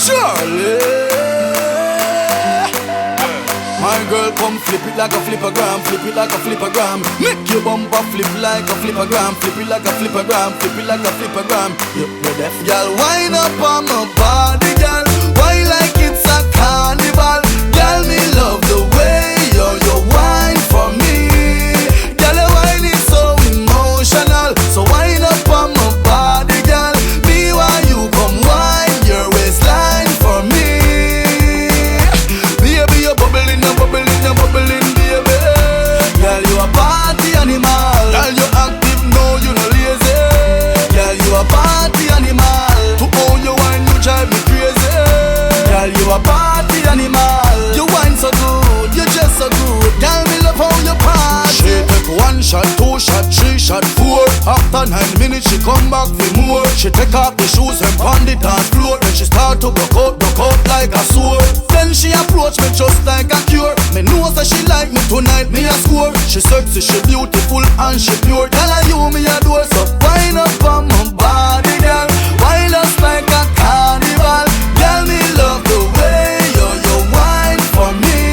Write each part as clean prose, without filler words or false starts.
Charly. My girl, come flip it like a flippergram, flip it like a flippergram. Make your bumper flip like a flippergram, flip it like a flippergram, flip it like a flippergram. You're deaf, girl. Wind up on my body, girl. Why like it's a carnival? Girl, me love the way you wine for me. Girl, your wine is so emotional. So wind up on my body, girl. Me while you come wine your waistline for me. Baby, you're bubbling, you're bubbling, you're bubbling, baby. Girl, you a party animal. Girl, you active, no, you no lazy. Girl, you a party animal. To own your wine, you drive me crazy. Girl, you a party animal. You wine so good, you just so good. Girl, me love how you party. She take 1 shot, 2 shot, 3 shot, 4. After 9 minutes, she come back for more. She take off the shoes and pound it on floor. Then she start to broke out like a sword. Then she approach me just like a cure. Me know that she like me tonight, me a score. She sexy, she beautiful and she pure. Tell her you me adore, so wind up on my body, girl. Wind us like a carnival. Girl, me love the way you wine for me.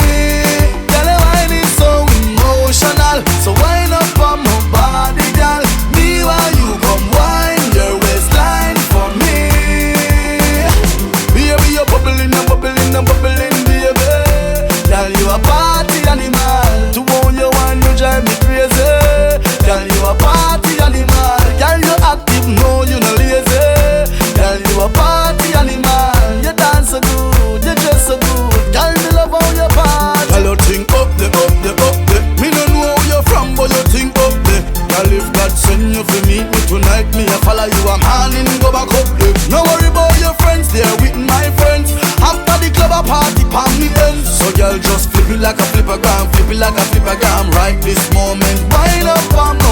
Girl, your wine is so emotional. So wind up on my body, girl. Me while you come wine your waistline for me. Baby, you're bubbling, you're bubbling, you're bubbling, baby. Girl, you a party animal. To own your wine, you drive me crazy. Girl, you a party animal. Girl, you active, no, you no lazy. Girl, you a party animal. You dance so good, you dress so good. Girl, me love how you party. Girl, you think up the, up the, up the. Me no know where you're from, but you think up the. Girl, if God send you to meet me tonight, me a follow you a morning, go back up the. No worry about your friends, they're with my friends. After the club a party, palm me ends. So girl, just flip it like a flippergram, flip it like a flippergram. Right this moment, wind up on